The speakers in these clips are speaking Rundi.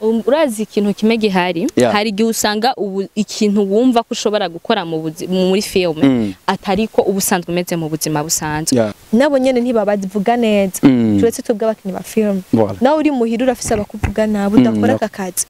urazi ikintu kimwe gihari hari igihe usanga ikintu wumva ko ushobora gukora muri film atariko ubusanzwe umeze mu buzima busanzwe nabo nyene ntibabavuga neza turetse tubwe abakinyi ba film nawe uri muhira urafise abakuvuga nabo udakora akakazi.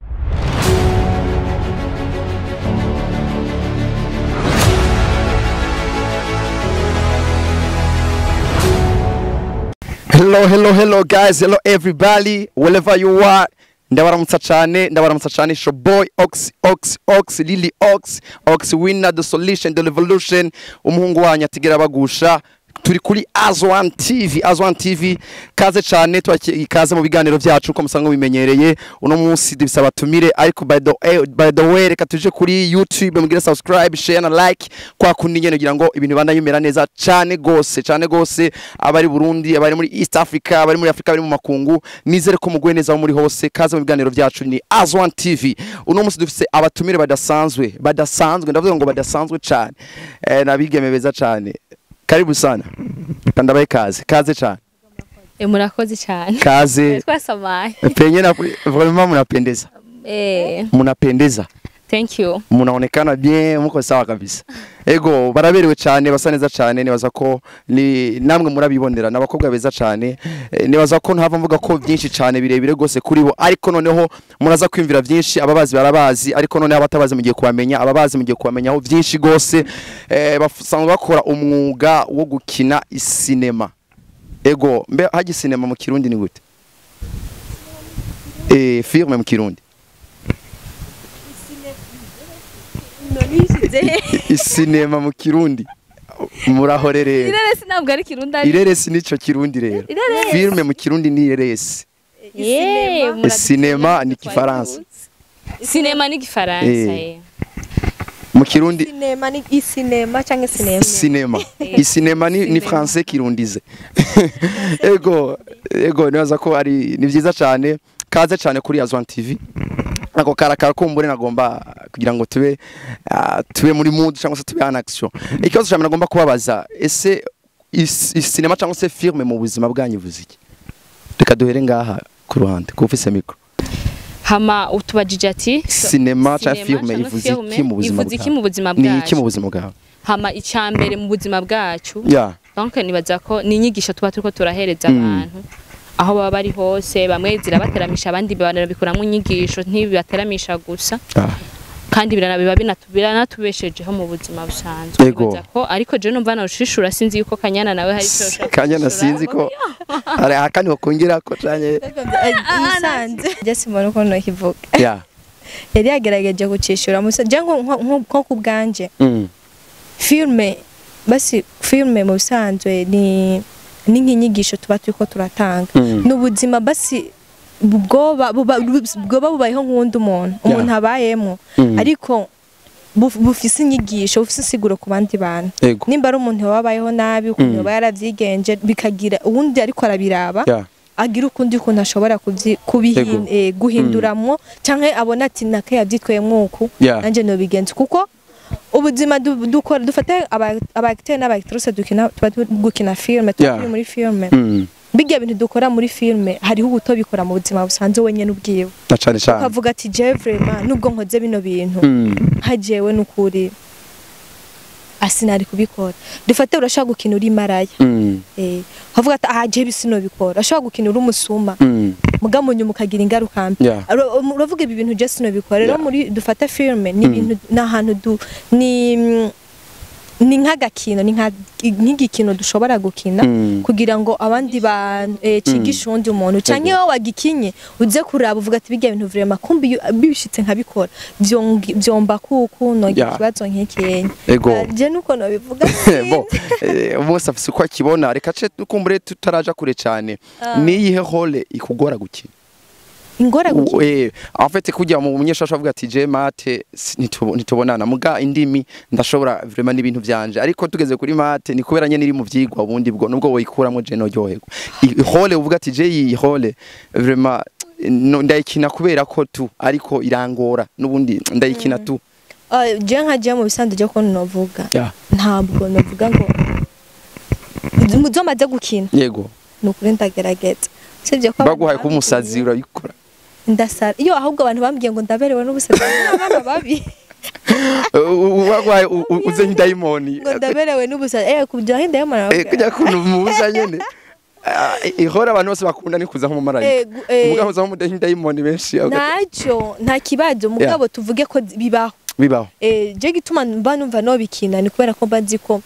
Hello guys, hello everybody, wherever you are. Ndabaramutsa cyane show boy Ox Lily Ox winner the solution the revolution umuhungu wanyu atigera bagusha turi kuri Azwan TV kaze cyane twakaze mu biganiro byacu ko musanga bimenyereye uno munsi dibisaba tumire ariko by the way reka tuje kuri YouTube mugira subscribe share na like kwa kundi nyene kugira ngo ibintu banda yumera neza cyane gose abari Burundi abari muri East Africa abari muri Africa abari mu makungu nizere ko mugwe neza muri hose kaze mu biganiro byacu ni Azwan TV uno munsi dufise abatumire badasanzwe ndavuga ngo badasanzwe cyane nabigeme beza cyane. Karibu sana. Kandabaye kaze cyane. Murakoze cyane. Kaze. Twasamaye. Penye na vraiment munapendeza. Munapendeza. Thank you. Munaonekana bien, muko sawa kabisa. Ego baraberewe cyane basa neza cyane nibaza ko ni namwe murabibonera nabakobwa beza cyane nibaza ko ntava mvuga ko byinshi cyane birebire gose kuri bo ariko noneho muraza kwimvira byinshi ababazi barabazi ariko noneho abatabazi mugiye kubamenya ababazi mugiye kubamenyaho byinshi gose basanzwe bakora umwuga wo gukina isinema. Ego mbe haji sinema mu Kirundi ni gute? Filme mu Kirundi. Isinema mu Kirundi murahorere ireresi ntabwo ari Kirundi ireresi nico Kirundi rero filme mu Kirundi ni ireresi sinema ni Kifaransa sinema ni Kifaransa mu Kirundi sinema ni isinema cyangwa sinema isinema ni français kirundize ego naza ko ari ni byiza cyane kaze cyane kuri Azwan TV nako karakara kumbure nagomba kugira ngo tube muri mood cyangwa se tube en action ikibazo cyane nagomba kubabaza ese isinema cyangwa se filme mu buzima bwanyu buziki reka duhere ngaha ku ruhande kufise micro hama utubajije ati sinema cyangwa filme ivuziki mu buzima bwacu ni iki mu buzima bwawe hama icyambere mu buzima bwacu donc nibaza ko ni inyigisho tuba turiko turahereza abantu aho baba bari hose bamwe zirabateramisha abandi barabikuramwe inyigisho ntibibateramisha gusa kandi biranabiba binatubeshejeho mu buzima busanzwe nibaza ko ariko je numva na ushishura sinzi yuko Kanyana nawe hari cyo Kanyana sinzi ko ari akani wakongera ko cyane isanze je simone ko no kivuga yari yagerageje gucishura musa je nko kubganje filme basi filme mu busanzwe ni nk'inyigisho tuba turiko turatanga n'ubuzima basi bwoba bubayeho nk'undi umuntu abayemo ariko bufise inyigisho bufise siguro ku bandi bantu nimba ari umuntu wabayeho nabi ukuntu yaba yaravyigenje bikagira uwundi ariko arabiraba agira ukundi ukuntu ashobora guhinduramwo canke abona ati nake yavyitweyemwo uku nanje no bigenze kuko ubuzima dukora dufate abacteur n'abactrice dukina filme turi muri filme bigiye bintu dukora muri filme hariho ubuto bikora mu buzima busanzwe wenye n'ubwiwe cyane ukavuga ati je vraiment nubwo nkoze bino bintu hajewe n'ukuri asinari kubikora dufate urashaka gukina uri maraya havuga ati je bisino bikora ashaka gukina uri umusuma mugamunyu mukagira ingaruka mbi uravuga ibi bintu je sino bikora rero muri dufate filme ni ibintu nahantu ni nk'agakino ni nk'igikino dushobora gukina kugira ngo abandi cigisha undi umuntu canke wowe wagikinye uze kuraba uvuga ati bijya bintu vraiment kumbi bibishitse nkabikora byomba kuko no kibazo nk'ikenya je nuko no bivuga bo bose afise uko akibona reka ce dukumbure tutaraja kure cyane ni yihe role ikugora gukina ingora gukina en fait kujya mu munyeshasha avuga ati je mate nitubonana muga indimi ndashobora vraiment n'ibintu byanje ariko tugeze kuri mate ni kubera nyene iri mu vyigwa ubundi bwo nubwo woyikuramo je no ryohego ihole uvuga ati je iyi hole vraiment ndayikina kubera ko tu ariko irangora nubundi ndayikina tu je nkaje mu bisande je ko novuga ntabwo novuga ngo muzomaze gukina yego nukuri ndagerageza sivyo ko baguhaye ku musazi urabikora ndasara iyo ahubwo abantu bambwiye ngo ndaberewe n'ubusazi abana babi wagwaye uze nk'idayimoni ngo ndaberewe n'ubusazi kugira ngo indayimoni kujya kuntu mubuza nyene ihora abantu bose bakunda ni kuza nk'umumarayika umugabo uza nk'idayimoni benshi ntacyo nta kibazo mugabo tuvuge ko bibaho je gituma mba numva no bikina ni kubera ko mba nzi ko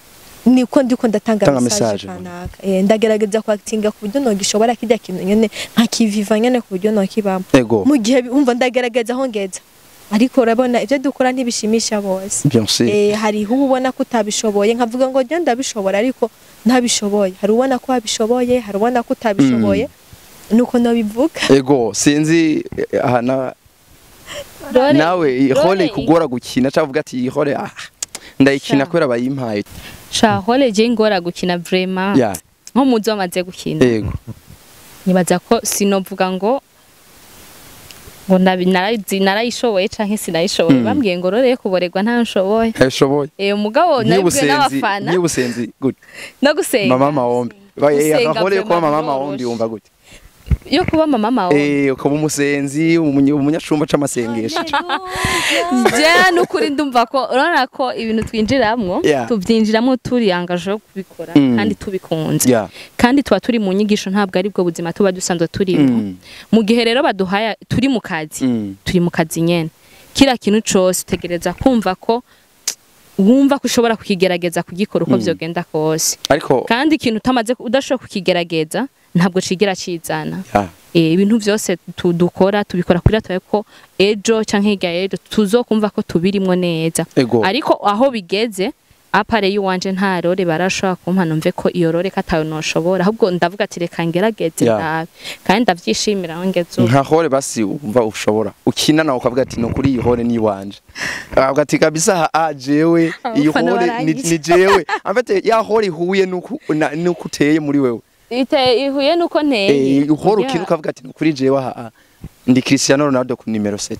niko ndiko ndatanga message kanaka ndagerageza kwactinga ku buryo nogishobora kijya kintu nyene nkakiviva nyene ku buryo nokibamo mu gihe umva ndagerageza aho ngeza ariko urabona ivyo dukora ntibishimisha bose hari ubona ko utabishoboye nkavuga ngo je ndabishobora ariko ntabishoboye hari ubona ko abishoboye hari ubona ko utabishoboye nuko nobivuga sinzi ahana nawe ihole kugora gukina cavuga ati ihole ndayikina kubera bayimpaye hole je ngora gukina vraiment nko muzo amaze gukina nibaza ko sinovuga ngo narayishoboye canke sinayishoboye bambwiye ngo rore kuborerwa nta nshoboye umugabo nabwiye n'abafana y'ubusenzi gute no gusenga mama mahombi hole ko mama mahombi wumva gute yo kuba mama mahombi ukaba umusenzi umunyacumba c'amasengesho je nukuri ndumva ko urana ko ibintu twinjiramwo tuvyinjiramwo turi angaje yo kubikora kandi tubikunze kandi tuba turi mu nyigisho ntabwo ari bwo buzima tuba dusanzwe turimo mu gihe rero baduhaya turi mu kazi nyene kira kintu cose utegereza kumva ko wumva ko ushobora kukigerageza kugikora uko vyogenda kose kandi ikintu udashobora kukigerageza ntabwo cigira cizana ibintu byose tudukora tubikora kuri twaye ko ejo canke hirya ejo tuzokumva ko tubirimwo neza ariko aho bigeze apare yuwanje nta rore barashaka kumpa numve ko iyo rore katayo noshobora ahubwo ndavuga ati reka ngerageze nabi kandi ndavyishimira aho ngeze nka hore basi umva ushobora ukina nawe ukavuga ati no kuri iyi hore ni wanje avuga ati kabisa jewe iyi hore ni jewe amfate ya hore ihuye nuko uteye muri wewe ihuye nuko nteye uhora ukina ukavuga ati kuri jewe ndi Cristiano Ronaldo ku nimero 7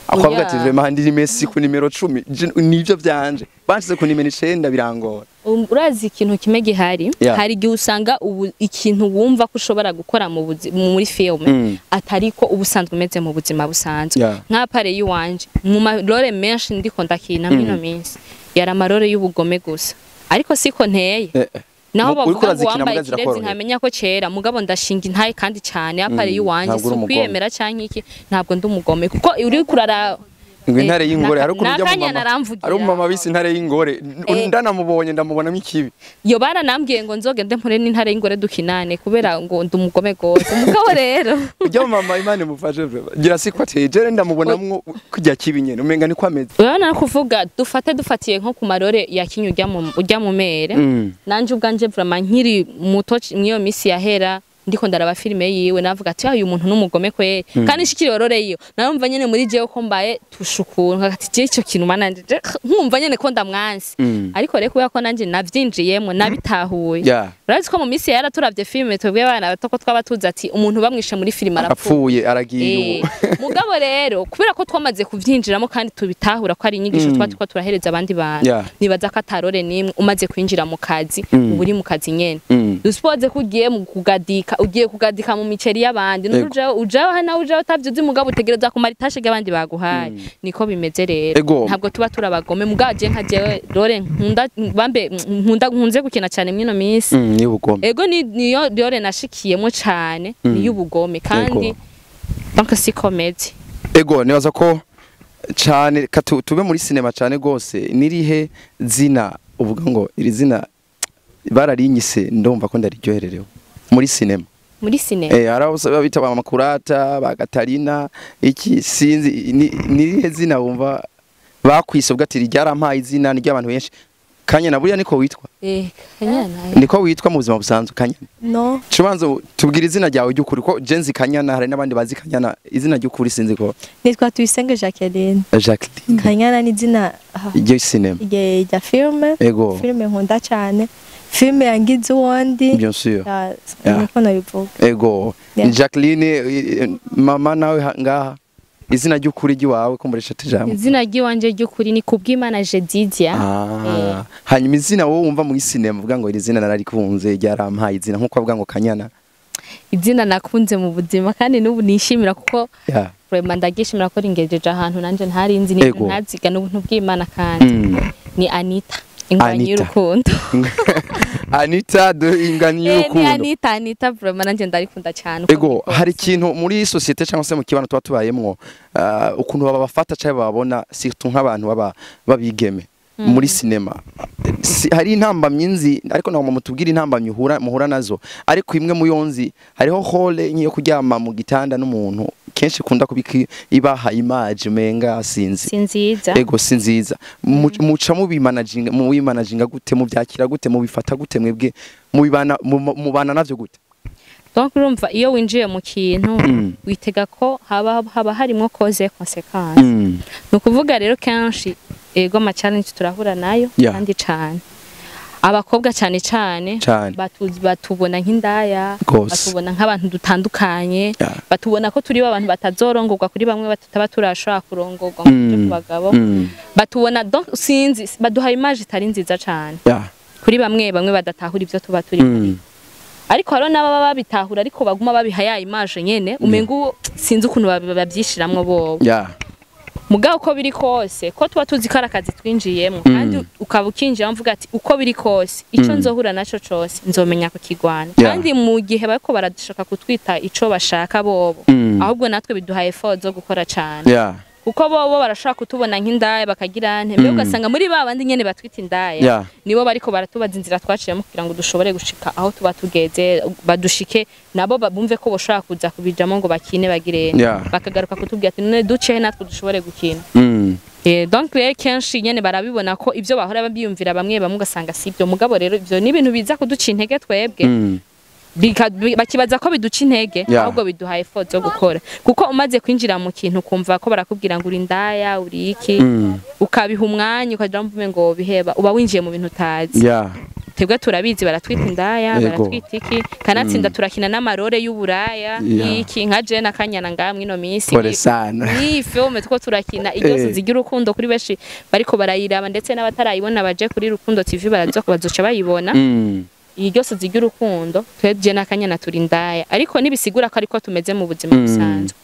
akavuga ati vraiment ndi Messi ku nimero 10 nivyo vyanje bansize ku nimero 9 birangora urazi ikintu kimwe gihari hari gihe usanga ikintu wumva ko ushobora gukora muri film atariko ubusanzwe umeze mu buzima busanzwe nk'apare yuwanje mu marore menshi ndiko ndakina mino minsi yari amarore y'ubugome gusa ariko siko nteye naho bavuga ngo wambaye kirezi ntamenya ko cera mugabo ndashinga intaye kandi cyane apare yuwanje sukwiyemera canke iki ntabwo ndumugome kuko uri kurara intare y'ingore hari kurujya mu mama ari umama bisi intare y'ingore ndanamubonye ndamubona mikibi yo baranambwiye ngo nzogende mpore n'intare y'ingore dukinane kubera ngo ndumugome gose umugabo rero ujya mama Imana mufashe gira sikwa tejere ndamubonamwo kujya kibi nyene umenga ni kwameze urana kuvuga dufatiye nko ku marore yakinyu ujya mu mere nanje ubwanje vraiment nkiri muto mwiyo misi yahera ndiko ndaraba filime yiwe navuga ati uyu muntu n'umugome kwe kandi shikiri orore iyo narumva nyene muri jewe ko mbaye tushukura ati je ico kintu mananje nkumva nyene ko ndamwansi ariko reko kubera ko nanje navyinjiyemo nabitahuye urazi ko mu misi yara turavye filime twebwe abana batoko twaba tuzi ati umuntu bamwishe muri filime arapfuye aragiye mugabo rero kubera ko twamaze kuvyinjiramo kandi tubitahura ko ari inyigisho twatiko turahereza abandi bantu nibaza ko atarore nimwe umaze kwinjira mu kazi uburi mu kazi nyene dusipoze kugiye mu kugadika ugiye kugadika mu miceri y'abandi ujaho hana ujaho tavyuzi mugabo utegereza kumara itashe y'abandi baguhaye niko bimeze rero ntabwo tuba turabagome mugaje nka jewe rore nkunze gukina cyane mwino minsi ego niyo rore nashikiyemo cyane niyo ubugome kandi donc si comedy nibaza ko cyane tube muri cinema cyane gose nirihe zina uvuga ngo iri zina bararinyise ndumva ko ndariryohererewe muri cinema araho bita ba Makurata ba Gatarina iki sinzi nirihe zina wumva bakwise ubwo ati ryarampaye izina ni ry'abantu benshi Kanyana buriya niko witwa Kanyana niko witwa mu buzima busanzwe Kanyana no cubanzo tubwira izina ryawe ry'ukuri ko Jenzi Kanyana hari nabandi bazi Kanyana izina ry'ukuri sinzi ko nitwa Tuyisenge Jacqueline Kanyana ni izina ryo cinema ya filme nkunda cyane filme yangize uwandi bien sûr niko nabivuga Jacqueline mama nawe ngaha izina ry'ukuri giwawe ko muresha tijambo izina ry'iwanje ry'ukuri ni Kubwimana Jedidia hanyuma izina wowe wumva mu cinema uvuga ngo iri zina nararikunze ryarampaye izina nkuko avuga ngo Kanyana izina nakunze mu buzima kandi n'ubu nishimira kuko vraiment ndagishimira ko ringejeje ahantu nanje ntarinzi ni ntaziga n'ubuntu bw'Imana kandi ni Anita ingwanyi y'urukundo. Anita ingwanyi y'urukundo. Anita vraiment nanje ndarikunda cyane. Ego hari ikintu muri societe cyangwa se mu kibano tuba tubayemwo ukuntu baba bafata cyangwa babona surtout nk'abantu babigeme muri cinema hari intambamyi nzi ariko naho mutubwira intambamyi muhura nazo ariko imwe mu yonzi hariho hole nkiyo kuryama mu gitanda n'umuntu kenshi kunda kubiki ibaha image menga sinziza ego sinziza muca mu bimanaginga gute mu byakira gute mu bifata gute mwebwe mubana navyo gute? Donc urumva iyo winjiye mu kintu witega ko haba harimo cause consequence nukuvuga rero kenshi ego ama challenge turahura nayo kandi cyane abakobwa cyane batubona nk'indaya batubona nk'abantu dutandukanye batubona ko turi abantu batazorongorwa kuri bamwe bataba turashaka kurongorwa mu bagabo batubona donc sinzi baduha image itari nziza cyane kuri bamwe badatahura ibyo tuba turi ariko haro naba babitahura ariko baguma babiha ya image nyene umengu sinzi ukuntu babyishiramwo bo mugabo uko biri kose ko tuba tuzi karakazi twinjiyemo kandi ukabukinjira mvuga ati uko biri kose ico nzohura naco cose nzomenya ko kigwana kandi mu gihe bariko baradushaka kutwita ico bashaka bobo ahubwo natwe biduha effort zo gukora cyane kuko bobo barashaka kutubona nk'indaya bakagira nte mbe ugasanga muri babandi nyene batwita indaya nibo bariko baratubaza inzira twaciyemo kugira ngo dushobore gushika aho tuba tugeze badushike nabo bumve ko boshaka kuza kubijamo ngo bakine bagire bakagaruka kutubwira ati none duce natwe dushobore gukina donc rero kenshi nyene barabibona ko ivyo bahora babiyumvira bamwe ugasanga sibyo mugabo rero ivyo ni ibintu biza kuduca intege twebwe bakibaza ko biduca intege ahubwo biduha effort zo gukora kuko umaze kwinjira mu kintu kumva ko barakubwira ngo uri indaya uri iki ukabiha umwanya ukagira mvume ngo biheba uba winjiye mu bintu utazi twebwe turabizi baratwita indaya baratwita iki kanatsinda turakina n'amarore y'uburaya iki nka je na Kanyana ngamwe ino minsi ni film two turakina ibyose zigira urukundo kuri beshi bariko barayiraba ndetse n'abatarayibona baje kuri Rukundo TV bazoca bayibona byose zigira urukundo tweje na Kanyana turindaya ariko nibisigura ko ariko tumeze mu buzima busanzwe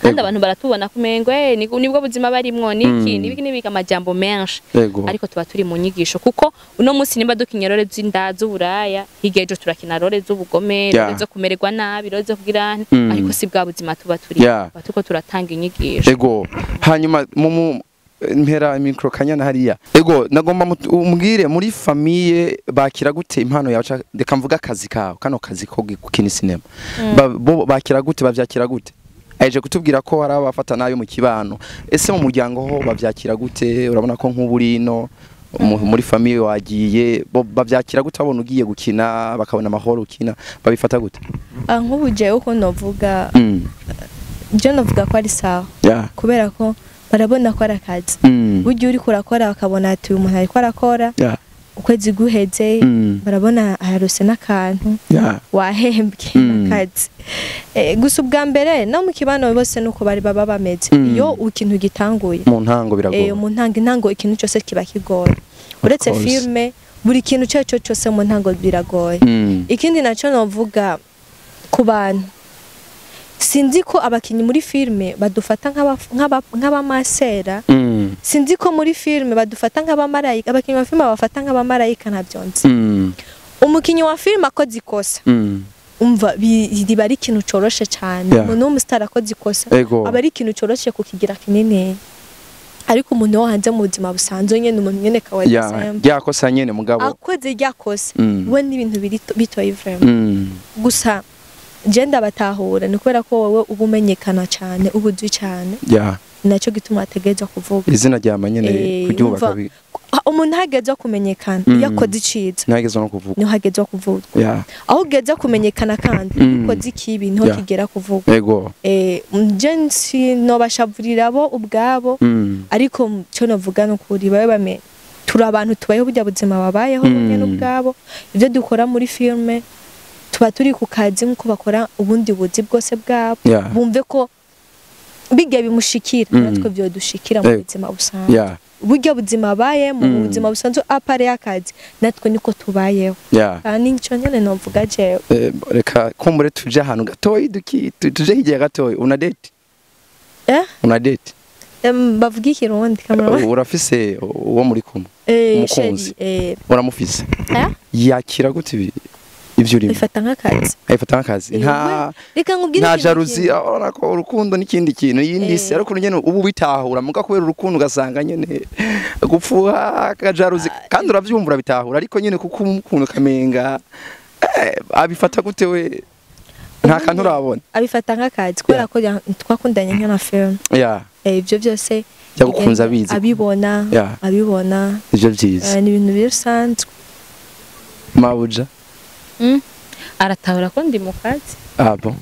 kandi abantu baratubona kumengwe nibwo buzima barimwo nibika amajambo menshi ariko tuba turi mu nyigisho kuko uno munsi nimba dukinya rore z'indazu buraya higejo turakina rore z'ubugome rore zo kumererwa nabi rore zo kugira ariko si bwa buzima tuba turi batuko turatanga inyigisho ego hanyuma mpera micro Kanyana hariya ego nagomba umbwire muri famille bakira gute impano yawe reka mvuga akazi kawe kano kazi ko gukina cinema bakira gute bavyakira gute aje kutubwira ko hari abafata nayo mu kibano ese mu muryango ho bavyakira gute urabona ko nk'uburino muri famille wagiye bavyakira gute abona ugiye gukina bakabona amahoro ukina babifata gute nk'ubuje uko novuga je novuga ko ari sawa kubera ko barabona ko arakazi buryo uri kurakora bakabona ati umuntu ari arakora ukwezi guheze barabona ararose n'akantu wahembwe akazi gusa ubwa mbere no mu kibano bose nuko bari baba bameze iyo ikintu gitanguye mu ntango biragoye mu ntango ikintu cyose kiba kigoye uretse filme buri kintu cyose mu ntango biragoye ikindi naco novuga ku bantu sinzi ko abakinyi muri filme badufata nk'abamasera sinzi ko muri filme badufata nk'abamarayika abakinyi wa filme bafata nk'abamarayika ntabyonze umukinyi wa filme akoze ikosa umva riba ari ikintu coroshe cyane umuntu w'umustar akoze ikosa aba ari ikintu coroshe kukigira kinini ariko umuntu wo hanze mu buzima busanzwe nyene umuntu nyene kawaida yakosa nyene mugabo akoze ryakosa we n'ibintu bitoye vraiment gusa genda batahura ni kubera ko wowe ubumenyekana cyane ubuzwi cyane nacyo gituma ategeza kuvuga izina ryama nyene kuryubaka umuntu hageze kumenyekana yakoze iciza ntageze no kuvuga niho hageze kuvuga aho ugeze kumenyekana kandi ukoze ikibi niho kigera kuvuga yego jensi no bashavurira bo ubwabo ariko cyo novuga no kuri babe bame turi abantu tubayeho burya buzima babayeho nyene ubwabo ivyo dukora muri filme tuba turi ku kazi nk'uko bakora ubundi buzi bwose bwabo bumve ko bijya bimushikira natwe byo dushikira mu buzima busanzwe burya buzima baye mu buzima busanzwe apare y'akazi natwe niko tubayeho kandi nico nyene novuga jewe reka kumbure tuje ahantu gatoyi tuje higiye gatoyi una date una date bavuga ikirundi kamera urafise uwo muri kumwe umukunzi uramufise yakira gute ivyo urimo bifata nk'akazi nta jalousie urabona ko urukundo n'ikindi kintu yindi si ariko nyene ubu bitahura muga kubera urukundo ugasanga nyene gupfuha ka jalousie kandi uravyumva bitahura ariko nyene kuko umuntu kamenga abifata gute we nta kantu urabona abifata nk'akazi kubera ko twakundanye nk'ama film ivyo byose yagukunza abizi abibona ivyo byiza ni ibintu bisanzwe mabuja aratahura ko ndi mu kazi bon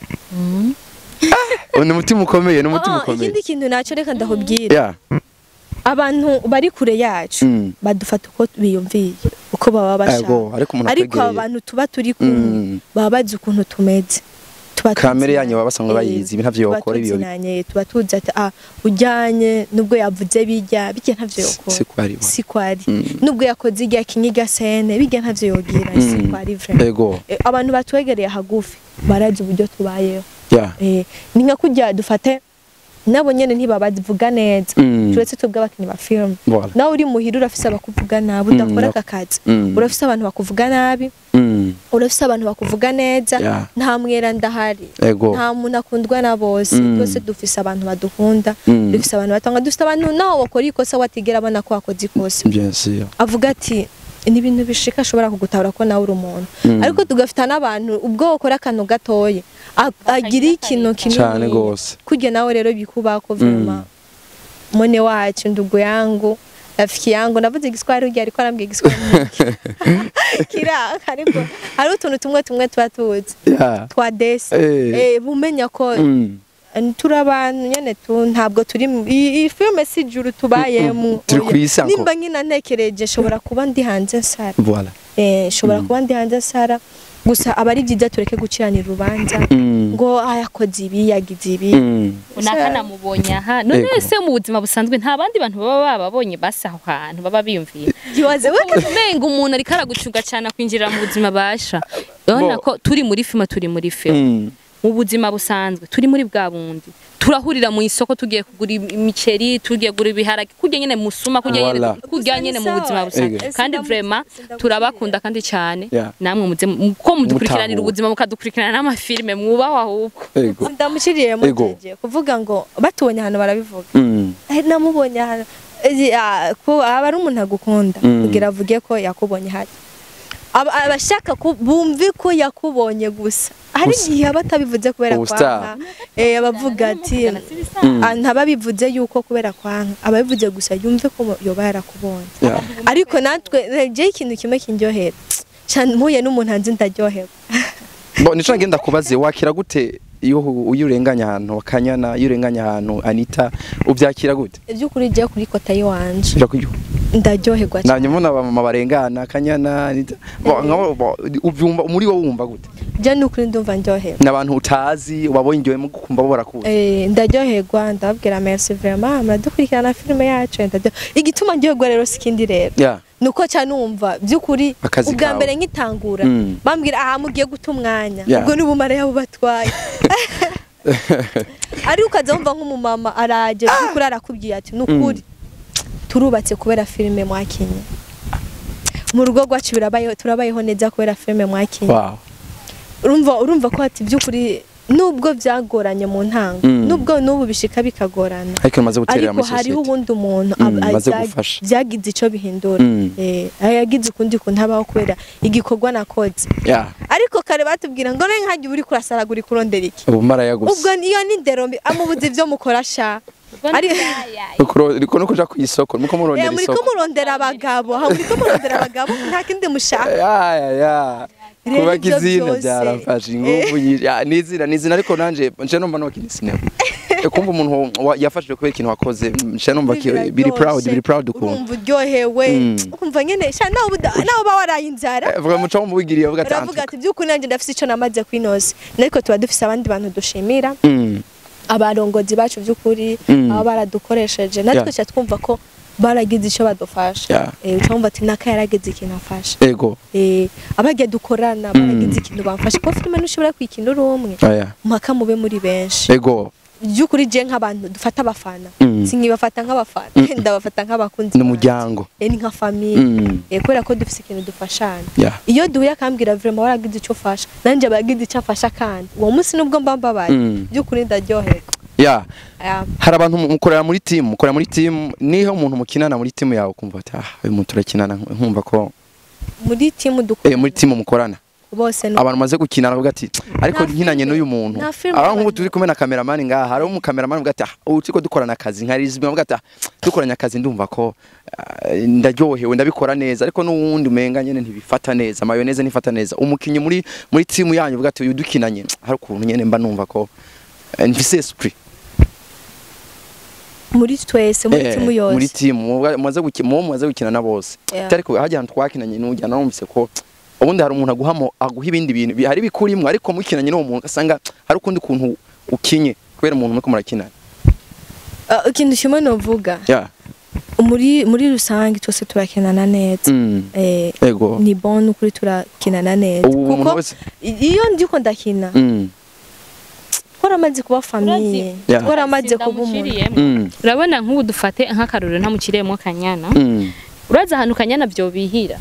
ni umutima ukomeye ikindi kintu nacyo reka ndahubwira abantu bari kure yacu badufata uko biyumviye uko baba bashaka ariko abantu tuba turi kumwe baba bazi ukuntu tumeze kamere yanyu baba basanzwe bayizi ibintu ntavyo yokora ibiyo tuba tuzi ati ujyanye nubwo yavuze bijya ntavyo yokora sikwari nubwo yakoze ijya kinyiga sene bijya ntavyo yogira sikwari vraiment abantu batwegereye hagufi barazi uburyo tubayeho ni nka kujya dufate nabo nyene ntibabavuga neza turetse tubwa abakinyi ba film nawe uri muhira urafise abakuvuga nabi udakora akakazi urafise abantu bakuvuga nabi urafise abantu bakuvuga neza nta mwera ndahari nta muntu akundwa na bose twese dufise abantu badukunda dufise abantu batanga dufise abantu naho bakora ikosa watigera abona ko wakoze ikosa avuga ati ni ibintu bishika ashobora kugutabura ko nawe uri umuntu ariko tugafita n'abantu ubwo ukora akantu gatoye agira ikintu kinini kujya nawe rero bikubako vraiment mone wacu ndugu yangu rafiki yangu navuze igiswahili ugiye ariko arambwiye igiswahili kira ariko hari utuntu tumwe tuba tuzi twa desi bumenya ko turabantu nyene ntabwo turi iyi filme si juru tubayemo nimba nkina ntekereje shobora kuba ndi hanze nsara shobora kuba ndi hanze nsara gusa abari byiza tureke guciranira urubanza ngo yakoze ibi yagize ibi unakana mubonye aha none se mu buzima busanzwe nta bandi bantu baba babonye basa aho hantu baba biyumviye giwaze menga umuntu ari karagucunga cyane kwinjira mu buzima basha urabona ko turi muri film mu buzima busanzwe turi muri bwa bundi turahurira mu isoko tugiye kugura imiceri tugiye kugura ibiharage kujya nyene musuma kujya nyene mu buzima busanzwe kandi vraiment turabakunda kandi cyane namwe muze ko mudukurikiranira ubuzima mukadukurikirana n'amafilme mwubaho ahubwo ndamushiriye muteje kuvuga ngo batubonye hano barabivuga namubonye hano ko aba ari umuntu agukunda kugira avuge ko yakubonye hari abashaka bumve ko yakubonye gusa hari igihe batabivuze kubera kwanka abavuga ati ntababivuze yuko kubera kwanka ababivuze gusa yumve ko yoba yarakubonye ariko natwe je ikintu kimwe kinjohera cyane mpuye n'umuntu hanze ndaryoherwa nico ngenda kubaze wakira gute iyo urenganya ahantu Kanyana iyo urenganya ahantu Anita ubyakira gute by'ukuri je kuri kota yiwanje ndaryoherwa cyane nanye muna bamama barengana Kanyana Anita ubyumva muri wo wumva gute je n'ukuri ndumva ndyoherwa n'abantu utazi wabonye ndyohe mu gukumva bo barakuze ndaryoherwa ndabwira merci vraiment muradukurikirana filme yacu igituma ndyoherwa rero sikindi rero nuko cyane umva by'ukuri ubwa mbere nkitangura bambwira aha mugiye guta umwanya ubwo n'ubumare yabo batwaye ari ukazumva nk'umumama araje by'ukuri arakubwiye ati nukuri turubatse kubera filme mwakinye mu rugo rwacu turabayeho neza kubera filme mwakinye urumva ko ati by'ukuri nubwo byagoranye mu ntango nubwo nubu bishika bikagorana ariko hariho ubundi umuntu byagize ico bihindura yagize ukundi kuntabaho kubera igikorwa nakoze ariko kare batubwira ngo none nkaje uri kurasaragura kurondera iki ubumara yagusa ubwo niyo n'indero amubuze ivyo mukora sha ariko no kuja ku isoko muko murondera isoko muriko murondera abagabo muriko murondera abagabo nta kindi mushaka kubagizina byarafashe ingufu nizina ariko nanje nje numva no kinisine kumva umuntu yafashije kubera ikintu wakoze nje numva biri proud kumva umva uryohewe kumva nyene sha nawo ba waraye inzara vuga muco mu bigiriye vuga ati by'ukuri nanje ndafise ico namaze kwinoze ariko tuba dufise abandi bantu dushimira abarongozi bacu by'ukuri aba baradukoresheje natwe cyo twumva ko baragize icyo badufasha cyangwa ati naka yarageze ikintu afasha ego abagiye dukorana baragize ikintu bamfasha ko filime nushobora kwikina uri umwe mpaka mube muri benshi ego by'ukuri je nk'abantu dufata abafana sinkibafata nk'abafana ndabafata nk'abakunzi n'umuryango ni nka famille kubera ko dufise ikintu dufashana iyo duhuye akambwira vraiment waragize icyo fasha nanje abagize icyo afasha kandi uwo munsi nubwo mbambabaye by'ukuri ndaryoherwa hari abantu mukorera muri team niho umuntu mukinana muri team yawe kumva ati uyu muntu turakinana nkumva ko muri team dukora muri team mukorana bose abantu maze gukinana bavuga ati ariko nkinanye n'uyu muntu aba nk'ubu turi kumwe na cameraman ngaha hari mu cameraman bavuga ati utiko dukorana akazi nkarizwe bavuga ati dukoranya akazi ndumva ko ndaryohewe ndabikora neza ariko n'uwundi umenga nyene ntibifata neza mayoneze nifata neza umukinyi muri team yanyu bavuga ati uyu dukinanye hari ukuntu nyene mba numva ko mfise esprit muri twese muri timu yose muri timu mumaze gukina na bose ariko hajya twakinanye n'ujyana numvise ko ubundi hari umuntu aguha ibindi bintu hari bikurimwe ariko mukinanye n'uwo muntu asanga hari ukundi kuntu ukinye kubera umuntu muko murakinana ikintu kimwe novuga muri rusange twese turakinana neza ego ni bon ukuri turakinana neza kuko iyo ndiko ndakina amaze kuba famille amaze kuba umuntu urabona nk'ubu dufate nk'akaruru ntamukiriyemo Kanyana uraza ahantu Kanyana byo bihira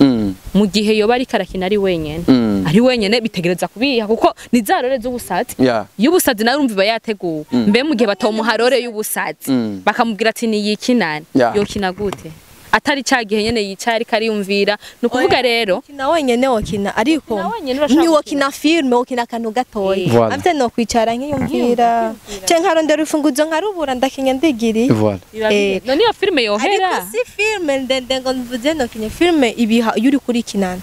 mu gihe yoba ari karakina ari wenyene bitegereza kubiha kuko ni zarore z'ubusazi y'ubusazi nawe urumva yateguwe mbe mu gihe batamuharore y'ubusazi bakamubwira ati ni yikinana yokina gute atari cyagihe nyene yicaye ari kariyumvira nukuvuga rero kina wenyene wokina ariko ni wokina filme wokina kantu gatoyi avye no kwicara nkiyumvira cyo nkarondera ifunguzo nkarubura ndakinya ndigiri none iyo filme yohera ariko si filme ndende ngo mvuze no kinya filme ibiha yuri kuri kinana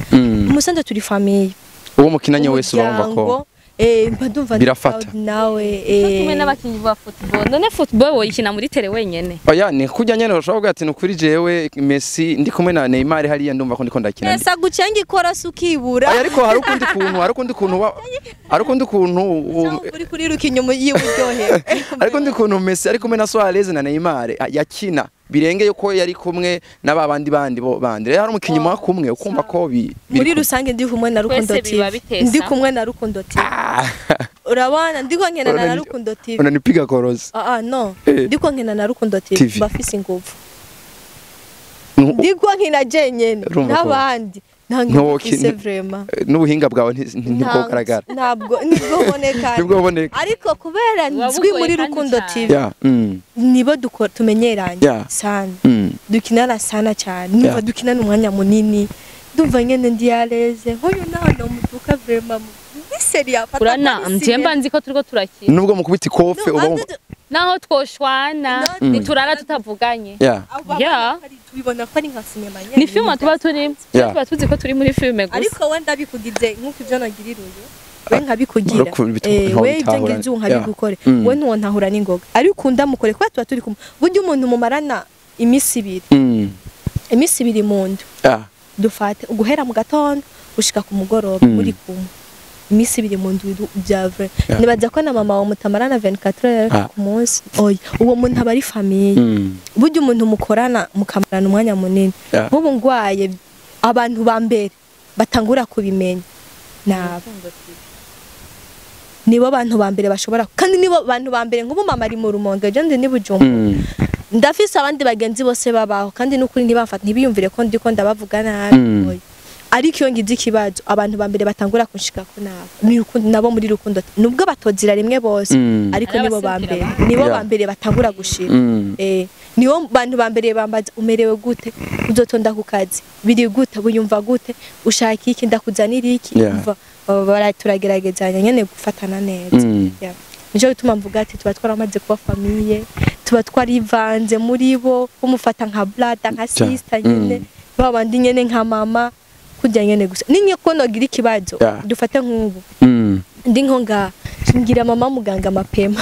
umusanze turi famille uwo mukinanye wese urumva ko mbadumva birafata nawe kumwe n'abakinyi ba football none football woyikina muri tele wenyene oya ni kujya nyene urashobora ati nukuri jewe Messi ndi kumwe na Neymar hariya ndumva ko ndiko ndakina esa gucenga ikora sukibura ariko hari ukundi kuntu uri kuri rukinyo y'uburyohe ariko ndi kuntu Messi ari kumwe na Suarez na Neymar yakina birenge yuko yari kumwe n'ababandi bandi rero hari umukinyi mwa kumwe ukumva ko muri rusange ndi kumwe na Rukundo TV ndi kumwe na Rukundo TV urabana ndiko nkena na Rukundo TV unanipiga korosi no ndiko nkena na Rukundo TV bafise ingufu ndiko nkina jenyene n'abandi ntangikise vraiment n'ubuhinga bwawe ntibwogaragara ntabwo nibwoboneka ariko kubera nzwi muri Rukundo TV nibo tumenyeranye sana dukinana sana cyane niba dukinana umwanya munini ndumva nyene ndi yareze nkoyo naho mutuka vraiment biseri afata urana mjemba nzi ko turiko turakina nubwo mukubita ikofe uba naho twoshwana niturara tutavuganye tubibona ko ari nka sinema nyene ni film tuba turi tuba tuzi ko turi muri film gusa ariko wenda bikugize nkuko ivyo nagiriruye we nkabikugira we ibyo ngenzi nkabigukore we ntuwo ntahura n'ingoga ariko ndamukore kwa tuba turi kumwe buryo umuntu mumarana imisi ibiri mu ndu dufate guhera mu gatondo gushika ku mugoroba muri kumwe imisi ibiri mu ndu bya vrai nibaza ko na mama wa mutamarana 24 heures ku munsi oya uwo muntu aba ari famille buryo umuntu mukorana mukamarana umwanya munini nk'ubu ngwaye abantu ba mbere batangura kubimenya nibo bantu ba mbere bashobora kandi nibo bantu ba mbere nk'ubu mama ari mu Rumonge je ndi nibujumbu ndafise abandi bagenzi bose babaho kandi n'ukuri ntibafata ntibiyumvire ko ndiko ndabavuga nabi ariko iyo ngize ikibazo abantu ba mbere batangura kunshika ko nabo muri Rukundo nubwo batozira rimwe bose ariko nibo ba mbere batangura gushira nibo bantu ba mbere bambaza umerewe gute uzotonda ku kazi biri gute buyumva gute ushaka iki ndakuzanira iki turageragezanya nyene gufatana neza nico bituma mvuga ati tuba twaramaze kuba famille tuba twarivanze muri bo kumufata nka brother nka sister nyene babandi nyene nka mama kujya nyene gusa ninye ko nogira ikibazo dufate nk'ubu ndi nko ngira mama muganga mapema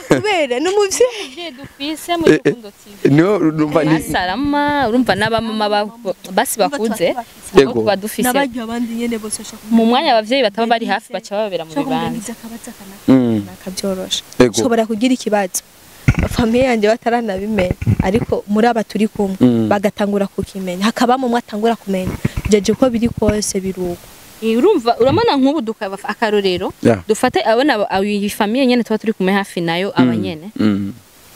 kubera n'umuvyeyi dufise mu rukundo TV no urumva ni Salama urumva n'abamama basi bakuze Yego. kuba dufise n'abandi abandi nyene bose bashaka mu mwanya abavyeyi bataba bari hafi baca babera mu bibanza nakabyorosha Yego. ushobora kugira ikibazo famiye yanje bataranabimenya ariko muri aba turi kumwe bagatangura kukimenya hakabamo umwe atangura kumenya jeje uko biri kose biruko urumva uramana nk'ubu dukaba akarorero dufate abona iyi famiye nyene tuba turi kumwe hafi nayo abanyene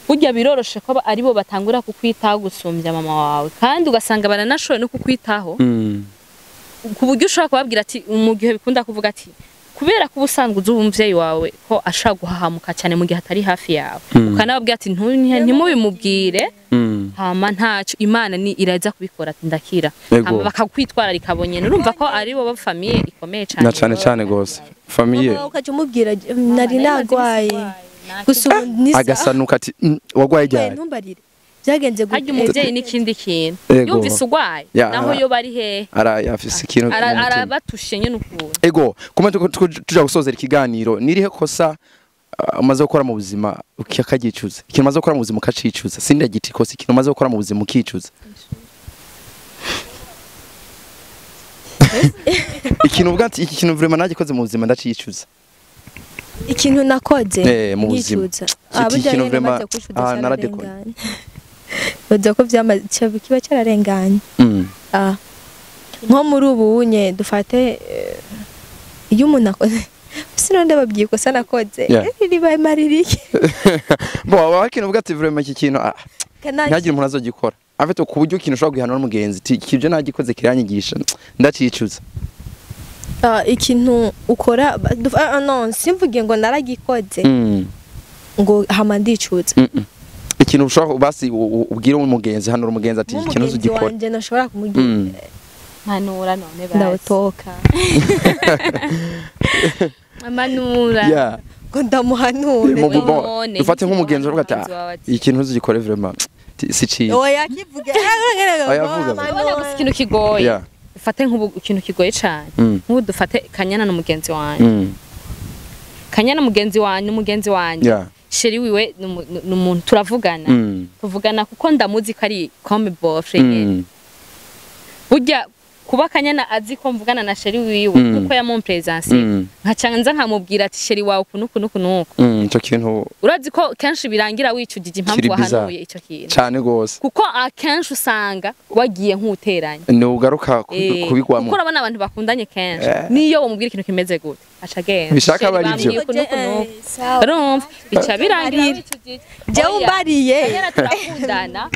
burya biroroshe ko aribo batangura kukwitaho gusumbya mama wawe kandi ugasanga baranashoye no kukwitaho ku buryo ushobora kubabwira ati mu gihe bikunda kuvuga ati kubera ko ubusanzwe uzi umuvyeyi wawe ko ashaka guhahamuka cyane mu gihe atari hafi yawe ukanababwira ati ntimubimubwire hama ntaco Imana ni iraza kubikora ati ndakira hama bakakwitwara rikabonye urumva ko ari bo famiye ikomeye cyane na cyane gose famiye ukaje umubwira nari nagwaye agasanuka ati wagwaye ryari ntumbarire byagenze gute hajya umuvyeyi n'ikindi kintu yumvise ugwaye naho yo bari he yafise ikintu arabatushe nyene ukuntu ego kuma tuja gusozera ikiganiro nirihe kosa umaze gukora mu buzima ukakagicuza ikintu umaze gukora mu buzima ukacicuza sindagiti kosa ikintu umaze gukora mu buzima ukicuza ikintu ubwanti iki kintu vraiment nagikoze mu buzima ndacicuza ikintu nakoze mu buzima ikintu vraiment naradekona baza ko kiba cyararenganye nko muri ubu unye dufate iyo umuntu akoze sinonde babwiye ko sanakoze ribaye maririke bo abakintu ubwati vraiment iki kintu ntagire umuntu azogikora afite ku buryo ikintu ushobora guhana n'umugenzi kije nagikoze kiranyigisha ndacicuza ikintu ukora no simvuge ngo naragikoze ngo hama ndicuza ikintu ushobora basi ubwira umugenzi hano umugenzi ati ikintu uzugikora wanje nashobora kumubwira manura none basi ndawutoka manura ngo ndamuhanure dufate nk'umugenzi uvuga ati ikintu uzugikore vraiment si ciza oya kivuge oya ikintu kigoye dufate nk'ubu ikintu kigoye cyane nk'ubu dufate Kanyana n'umugenzi wanjye Kanyana umugenzi wanjye sheri wiwe n'umuntu turavugana kuko ndamuzi ko ari comme boyfriend burya kuba Kanyana azi ko mvugana na sheri wiwe kuko yamumpresence nkacanza nkamubwira ati sheri wawe kunuku ico kintu urazi ko kenshi birangira wicujije impamvu wahanuye ico kintu cyane gose kuko akenshi usanga wagiye nk'uteranye nugaruka kubigwamo kuko urabona abantu bakundanye kenshi niyo umubwira ikintu kimeze gute aca genda bishaka bari byo urumva bica birangira je umbariye turakundana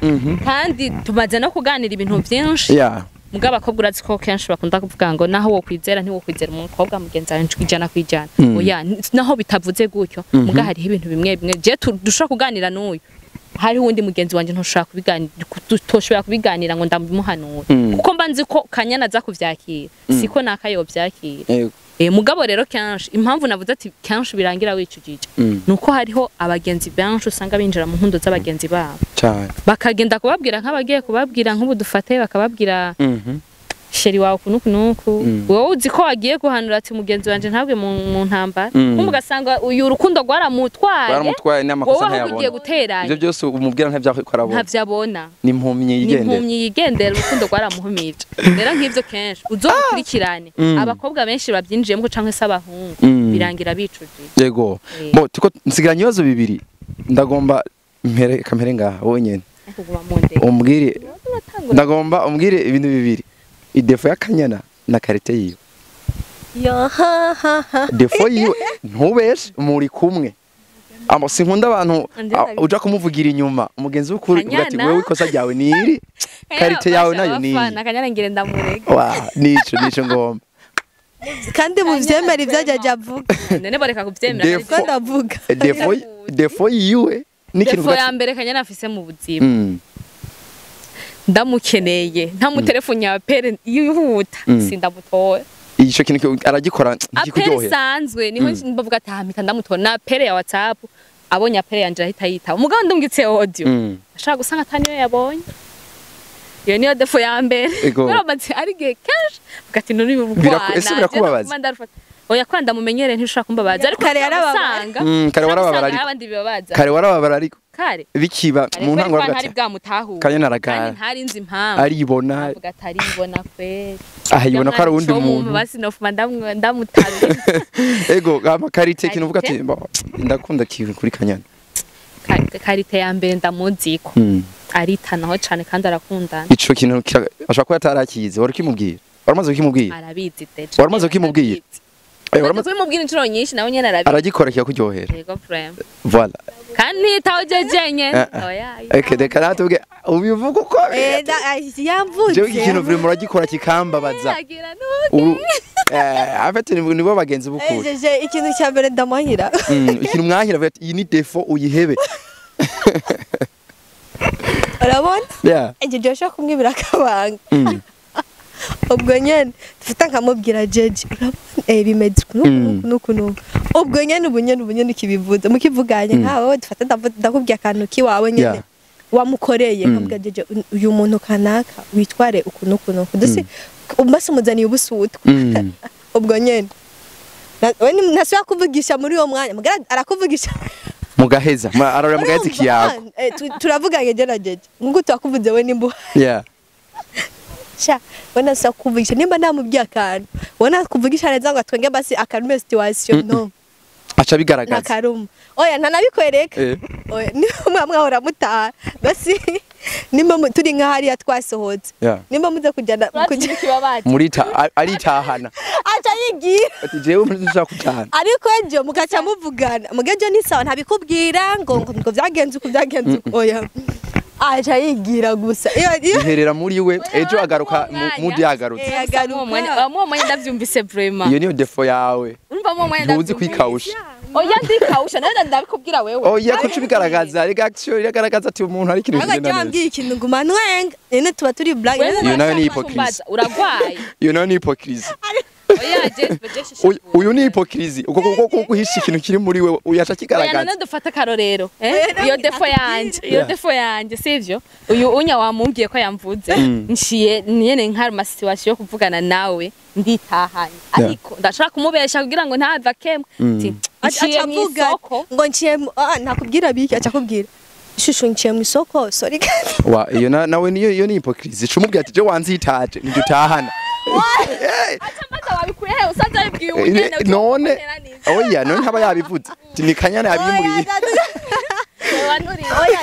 kandi tumaze no kuganira ibintu byinshi mugaba ko urazi ko kenshi bakunda kuvuga ngo naho wo kwizera ntiwokwizera umukobwa mugenza wawe ijana kwijana oya naho bitavuze gutyo muga hari ibintu bimwe je dushaka kuganira n'uyu hari wundi mugenzi wanje ntoshobora kubiganira ngo ndamuhanura kuko mba nzi ko Kanyana aza kuvyakira siko nakayo vyakira mugabo rero kenshi impamvu navuze ati kenshi birangira wicujije nuko hariho abagenzi benshi usanga binjira mu nkundo z'abagenzi babo bakagenda kubabwira nk'abagiye kubabwira nk'ubu dufate bakababwira sheri wawe kunuku wowe uzi ko wagiye guhanura ati mugenzi wanje ntabwe mu ntambara umugasanga uyu rukundo rwaramutwaye n'amakosa ntayabona ugiye guteranya ivyo byose umubwira ntavyabona nimpumyi yigendera urukundo rwaramuhumije rero nk'ivyo kenshi uzokurikirane abakobwa benshi babyinjiyemo canke se abahungu birangira bicujije yego bo tuko nsigiranye ibibazo bibiri ndagomba kamere ngaha wonyene umbwire ndagomba umbwire ibintu bibiri idefo ya Kanyana na karite yiwe defo yiwe ntubeshe muri kumwe sinkunda abantu uja kumuvugira inyuma umugenzi w'ukuri uvuga ati wewe ikosa ryawe ni iri karite yawe nayo ni Kanyana ngire ndamurega nico ngomba kandi muvyemera ivyaje avuga none bareka kuvyemera ariko ndavuga defo yiwe n'ikintu ya mbere Kanyana afise mu buzima ndamukeneye ntamutelefone ya pere yihuta sindamutora ico kintu aragikora ntikiryohe sanzwe niho bavuga ati hamita ndamutora na pere ya WhatsApp abonye pere yanje ahita yita umugabo ndumgitse audio ashaka gusanga ataniyo yabonye iyo niyo defo ya mbere barabatse ari gihe cash bugati nuri bubwana ese birakubabaza oya kwanda mumenyere ntushaka kumbabaza ariko kare yarababara kare warababara ariko abandi bibabaza kare warababara ariko kare bikiba mu ntango ntari bwamutahuye kanye naragara ntari nzi impamvu aribona avuga ataribona kweli ahibona ko ari undi muntu basi nofuma ndamutaruye ego amakarite kintu uvuga ati ndakunda kintu kuri Kanyana karite ya mbere ndamuziko aritanaho cyane kandi arakundana ico kintu ashaka ko yatarakize wari kimubwira waramaze ukimubwira arabizi deje waramaze ukimubwira waramaze ukimubwira inshuro nyinshi nawe nyene arabizi aragikora kikuryohera yego frame voilà kandi tawojejenye oya okay de karatubwe ubivuga uko yamvuze je ikintu vraiment uragikora kikambabaza afite nibo bagenzi bukuru je ikintu cya mbere ndamahira ikintu mwahira iyi ni defo uyihebe urabona yeah eje Joshua kumwibira akabanga ubwo nyene dufite nkamubwira jeje urabona bimeze nuko ubwo nyene ubunyene kibivuze mukivuganye nkawe dufata ndakubwiye akantu kiwawe nyene wamukoreye nkabwa jeje uyu muntu kanaka witware ukuntu duse umbase muzaniye ubusutwa ubwo nyene we ntasubira kuvugisha muri uwo mwanya mugara arakuvugisha mugaheza arora mugaheza ikiyako turavuganye je na jeje nguko twakuvuze we nimbo yeah sha wana sa kuvugisha nimba ndamubwiye akantu wana kuvugisha neza ngo atwenge basi akarume situation no acha bigaragaza nakaruma oya ntanabikwereka oya nimba mwahora mutaha basi nimba turi nka hariya twasohotse nimba muze kujyana muri aritahana acha yigira ati jewe muri dushaka kutahana ariko eje mugaca muvugana mugeje ni sawa ntabikubwira ngo byagenze oya acha yigira gusa iherera muri we ejo agaruka mudi yagarutse mu mwanya ndavyumvise vraiment iyo niyo defo yawe urumva mu mwanya ntuzi kwikawusha oya ndikawusha nawe ndabikubwira wewe oya ko bigaragaza reaction iragaragaza ati umuntu ari kintu neza neza ikintu nguma ntwenga ene tuba turi black iyo nayo ni hypocrisy uragwaye iyo nayo ni hypocrisy oya je uyu ni hypocrisy uko guhisha ikintu kiri muri wewe uyacha kigaragaza oya none dufata karorero iyo defo yanje sivyo uyu unya wamumbwiye ko yamvuze nshiye nyene nkari ma situation yo kuvugana nawe nditahanye ariko ndashaka kumubesha kugira ngo ntava kemwe acha mvuga ngo nciye ntakubwira biki acha kubwira ishusho nciye mu isoko sorry wa iyo nawe niyo ni hypocrisy cumubwiye ati je wanzitaje ndutahana acha wabikuye he usanze abibwiye unyene none oya none haba yabivuze ni Kanyana yabimbwiye oya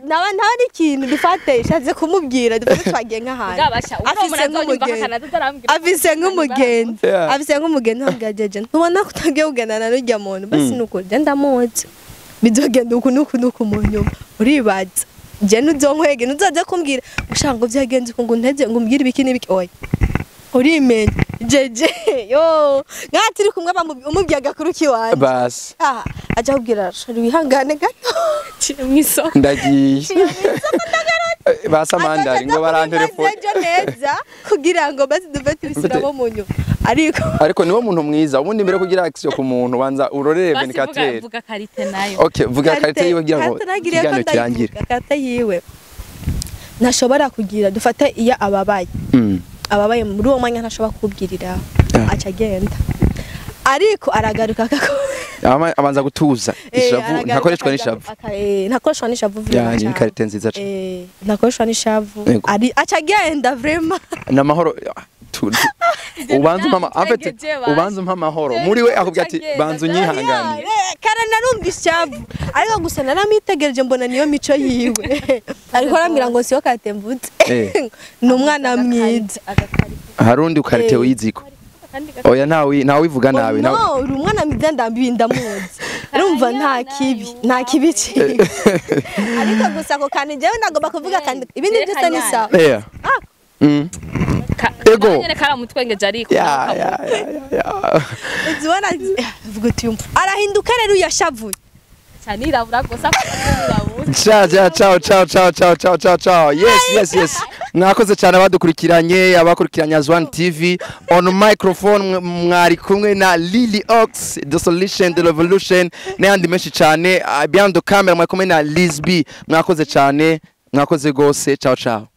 naba ntari ikintu dufate ishatse kumubwira dufate twagiye nk'ahantu afise nk'umugenzi ntabwajeje ntubona ko utagiye kuganana n'urya muntu basi nuko je ndamuzi bizogenda uku mu nyuma uribaza je nuzonkwege nuzoze kumbwira ushaka ngo byagenze uko ngo nteze ngo umbwire ibiki n'ibiki oya urimenye jeje yo ngatiri kumwe umubwiye agakuru kiwanje basi aja kubwira shari wihangane gato mwiso ndagiye basamandari ngo barantelefone neza kugira ngo basi duve tubisiramo mu nyuma ariko niwo muntu mwiza ubundi mbere kugira action ku muntu banza urorere 24 vuga karite nayo okay vuga karite yiwe kugira ngo ikiganiro kirangire karite yiwe nashobora kugira dufate iya ababaye muri uwo mwanya ntashobora kubwirira aca agenda ariko aragaruka abanza gutuza ishavu ntakoreshwa n'ishavu ntakoreshwa n'ishavu yani ni karite nziza ntakoreshwa n'ishavu aca agenda vraiment namahoro ubanza umpa amahoro muri we akubwira ati banza unyihangane kana narumva ishavu ariko gusa naramitegereje mbona niyo mico yiwe ariko arambwira ngo siyo karite mvutse ni umwana mwiza harundi ukarite wiziko oya ntawe wivuga nabi no uri umwana mwiza ndambiye ndamuzi urumva nta kibi cyiwe ariko gusa ko kandi jewe nagomba kuvuga kandi ibindi byose ni sawa ego nyene kara mutwengeje ariko uzibona vuga tuyumva arahinduka rero yashavuye nirabura gusa ciao yes mwakoze cyane abadukurikiranye abakurikiranye Azwan TV on microphone mwari kumwe na Lily Ox the solution the revolution n'andi menshi cyane behind the camera mwari kumwe na Lisby mwakoze cyane mwakoze gose ciao